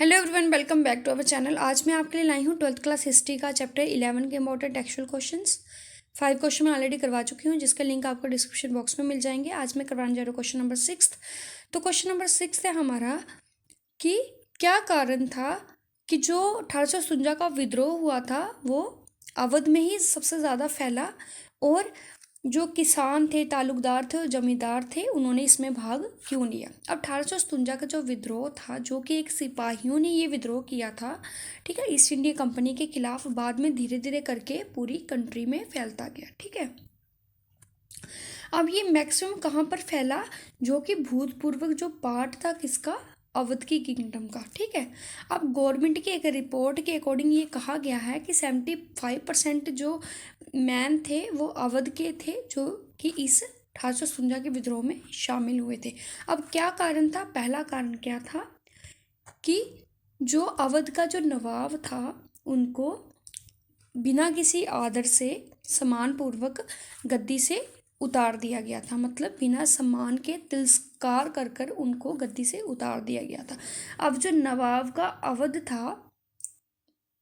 Hello everyone, welcome back to our channel. आज मैं आपके लिए लाई हूँ 12th क्लास हिस्ट्री का चैप्टर 11 के इम्पोर्टेंट टेक्सचुअल क्वेश्चंस। 5 क्वेश्चन मैं ऑलरेडी करवा चुकी हूँ, जिसका लिंक आपको डिस्क्रिप्शन बॉक्स में मिल जाएंगे। आज मैं करवाने जा रहा हूँ क्वेश्चन नंबर 6। तो क्वेश्चन नंबर 6 है हमारा कि क्या कारण था कि जो 1857 का विद्रोह हुआ था वो अवध में ही सबसे ज़्यादा फैला, और जो किसान थे, तालुकदार थे और जमींदार थे, उन्होंने इसमें भाग क्यों लिया। अब 1857 का जो विद्रोह था, जो कि एक सिपाहियों ने ये विद्रोह किया था, ठीक है, ईस्ट इंडिया कंपनी के खिलाफ, बाद में धीरे धीरे करके पूरी कंट्री में फैलता गया। ठीक है, अब ये मैक्सिमम कहाँ पर फैला, जो कि भूतपूर्व जो पार्ट था किसका, अवध की किंगडम का। ठीक है, अब गवर्नमेंट की एक रिपोर्ट के अकॉर्डिंग ये कहा गया है कि 75% जो मैन थे वो अवध के थे, जो कि इस 1857 के विद्रोह में शामिल हुए थे। अब क्या कारण था, पहला कारण क्या था कि जो अवध का जो नवाब था उनको बिना किसी आदर से सम्मानपूर्वक गद्दी से उतार दिया गया था। मतलब बिना सम्मान के तिरस्कार कर कर उनको गद्दी से उतार दिया गया था। अब जो नवाब का अवध था,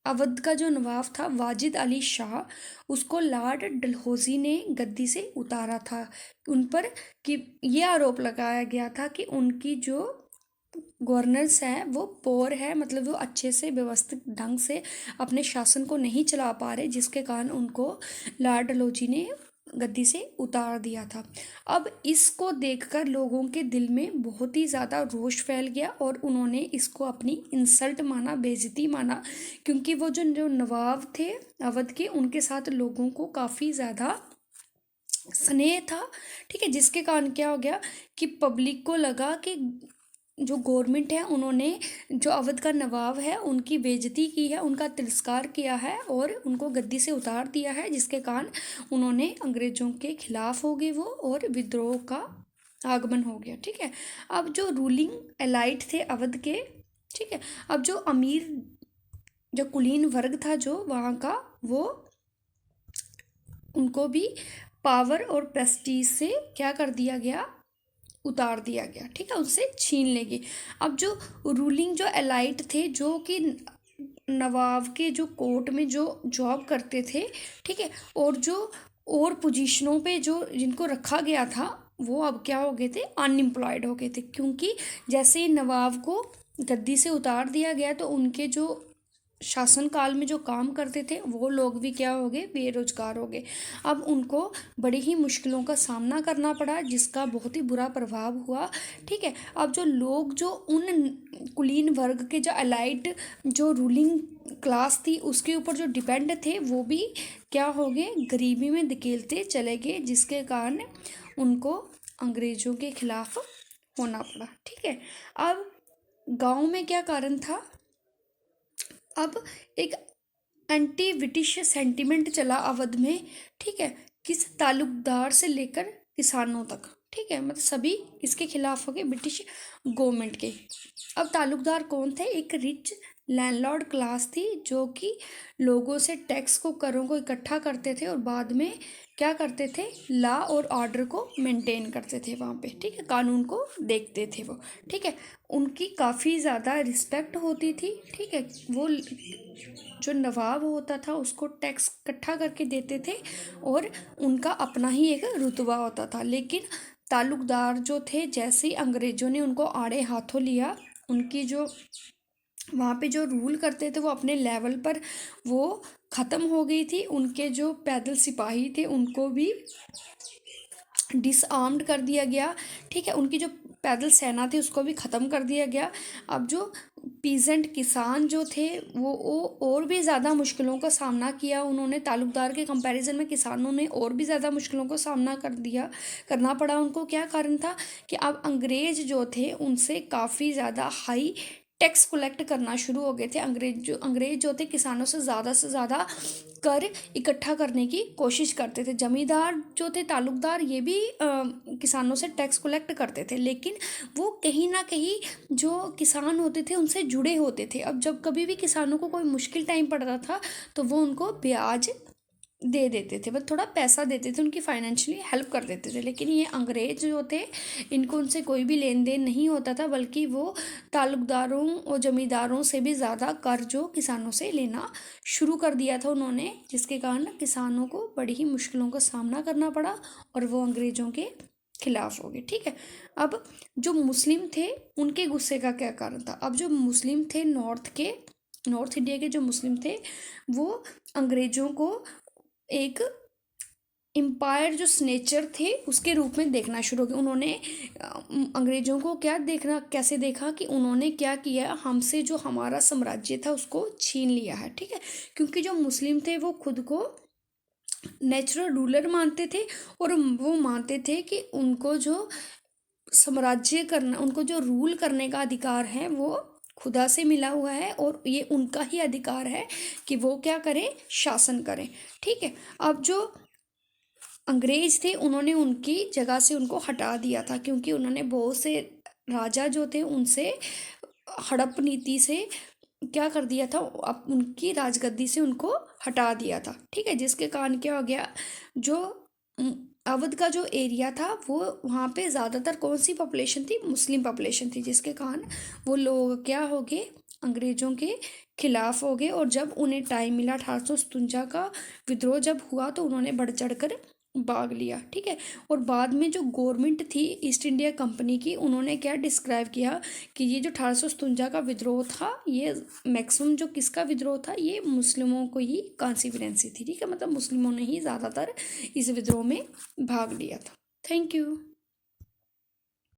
अवध का जो नवाब था वाजिद अली शाह, उसको लॉर्ड डलहौजी ने गद्दी से उतारा था। उन पर कि ये आरोप लगाया गया था कि उनकी जो गवर्नर्स हैं वो पोर है, मतलब वो अच्छे से व्यवस्थित ढंग से अपने शासन को नहीं चला पा रहे, जिसके कारण उनको लॉर्ड डलहौजी ने गद्दी से उतार दिया था। अब इसको देखकर लोगों के दिल में बहुत ही ज़्यादा रोष फैल गया और उन्होंने इसको अपनी इंसल्ट माना, बेइज्जती माना, क्योंकि वो जो नवाब थे अवध के, उनके साथ लोगों को काफ़ी ज़्यादा स्नेह था। ठीक है, जिसके कारण क्या हो गया कि पब्लिक को लगा कि जो गवर्नमेंट है उन्होंने जो अवध का नवाब है उनकी बेइज्जती की है, उनका तिरस्कार किया है और उनको गद्दी से उतार दिया है, जिसके कारण उन्होंने अंग्रेजों के खिलाफ हो गए वो, और विद्रोह का आगमन हो गया। ठीक है, अब जो रूलिंग एलाइट थे अवध के, ठीक है, अब जो अमीर जो कुलीन वर्ग था जो वहाँ का, वो उनको भी पावर और प्रेस्टीज से क्या कर दिया गया, उतार दिया गया। ठीक है, उससे छीन लेगी। अब जो रूलिंग जो एलाइट थे, जो कि नवाब के जो कोर्ट में जो जॉब करते थे, ठीक है, और जो और पोजीशनों पे जो जिनको रखा गया था, वो अब क्या हो गए थे, अनएम्प्लॉयड हो गए थे, क्योंकि जैसे ही नवाब को गद्दी से उतार दिया गया तो उनके जो शासनकाल में जो काम करते थे वो लोग भी क्या हो गए, बेरोजगार हो गए। अब उनको बड़ी ही मुश्किलों का सामना करना पड़ा, जिसका बहुत ही बुरा प्रभाव हुआ। ठीक है, अब जो लोग जो उन कुलीन वर्ग के जो अलाइड जो रूलिंग क्लास थी उसके ऊपर जो डिपेंड थे, वो भी क्या हो गए, गरीबी में धकेलते चले गए, जिसके कारण उनको अंग्रेजों के खिलाफ होना पड़ा। ठीक है, अब गांव में क्या कारण था, अब एक एंटी ब्रिटिश सेंटिमेंट चला अवध में। ठीक है, किस तालुकदार से लेकर किसानों तक, ठीक है, मतलब सभी इसके खिलाफ हो गए, ब्रिटिश गवर्नमेंट के। अब तालुकदार कौन थे, एक रिच लैंडलॉर्ड क्लास थी, जो कि लोगों से टैक्स को, करों को इकट्ठा करते थे और बाद में क्या करते थे, लॉ और ऑर्डर को मेंटेन करते थे वहाँ पे। ठीक है, कानून को देखते थे वो। ठीक है, उनकी काफ़ी ज़्यादा रिस्पेक्ट होती थी। ठीक है, वो जो नवाब होता था उसको टैक्स इकट्ठा करके देते थे और उनका अपना ही एक रुतबा होता था। लेकिन तालुकदार जो थे, जैसे ही अंग्रेज़ों ने उनको आड़े हाथों लिया, उनकी जो वहाँ पे जो रूल करते थे वो अपने लेवल पर वो ख़त्म हो गई थी। उनके जो पैदल सिपाही थे उनको भी डिसआर्म्ड कर दिया गया। ठीक है, उनकी जो पैदल सेना थी उसको भी ख़त्म कर दिया गया। अब जो पीजेंट किसान जो थे वो और भी ज़्यादा मुश्किलों का सामना किया उन्होंने, तालुकदार के कंपैरिजन में किसानों ने और भी ज़्यादा मुश्किलों का सामना करना पड़ा उनको। क्या कारण था कि अब अंग्रेज़ जो थे उनसे काफ़ी ज़्यादा हाई टैक्स कलेक्ट करना शुरू हो गए थे। अंग्रेज जो थे किसानों से ज़्यादा कर इकट्ठा करने की कोशिश करते थे। जमींदार जो थे, तालुकदार, ये भी किसानों से टैक्स कलेक्ट करते थे, लेकिन वो कहीं ना कहीं जो किसान होते थे उनसे जुड़े होते थे। अब जब कभी भी किसानों को कोई मुश्किल टाइम पड़ता था तो वो उनको ब्याज दे देते थे, बस थोड़ा पैसा देते थे, उनकी फाइनेंशियली हेल्प कर देते थे। लेकिन ये अंग्रेज जो थे, इनको उनसे कोई भी लेन देन नहीं होता था, बल्कि वो ताल्लुकदारों और ज़मींदारों से भी ज़्यादा कर्जों किसानों से लेना शुरू कर दिया था उन्होंने, जिसके कारण किसानों को बड़ी ही मुश्किलों का सामना करना पड़ा और वो अंग्रेज़ों के खिलाफ हो गए। ठीक है, अब जो मुस्लिम थे उनके गुस्से का क्या कारण था? अब जो मुस्लिम थे नॉर्थ इंडिया के जो मुस्लिम थे, वो अंग्रेज़ों को एक एम्पायर जो स्नेचर थे उसके रूप में देखना शुरू किया उन्होंने। अंग्रेज़ों को क्या देखना, कैसे देखा कि उन्होंने क्या किया, हमसे जो हमारा साम्राज्य था उसको छीन लिया है। ठीक है, क्योंकि जो मुस्लिम थे वो खुद को नेचुरल रूलर मानते थे और वो मानते थे कि उनको जो साम्राज्य करना, उनको जो रूल करने का अधिकार है वो खुदा से मिला हुआ है और ये उनका ही अधिकार है कि वो क्या करें, शासन करें। ठीक है, अब जो अंग्रेज थे उन्होंने उनकी जगह से उनको हटा दिया था, क्योंकि उन्होंने बहुत से राजा जो थे उनसे हड़प नीति से क्या कर दिया था, अब उनकी राजगद्दी से उनको हटा दिया था। ठीक है, जिसके कारण क्या हो गया, जो अवध का जो एरिया था वो वहाँ पे ज़्यादातर कौन सी पॉपुलेशन थी, मुस्लिम पॉपुलेशन थी, जिसके कारण वो लोग क्या हो गए, अंग्रेज़ों के खिलाफ हो गए। और जब उन्हें टाइम मिला 1857 का विद्रोह जब हुआ तो उन्होंने बढ़ चढ़ कर भाग लिया। ठीक है, और बाद में जो गवर्नमेंट थी ईस्ट इंडिया कंपनी की, उन्होंने क्या डिस्क्राइब किया कि ये जो 1857 का विद्रोह था, ये मैक्सिमम जो किसका विद्रोह था, ये मुस्लिमों को ही कॉन्सिक्वेंसी थी। ठीक है, मतलब मुस्लिमों ने ही ज़्यादातर इस विद्रोह में भाग लिया था। Thank you.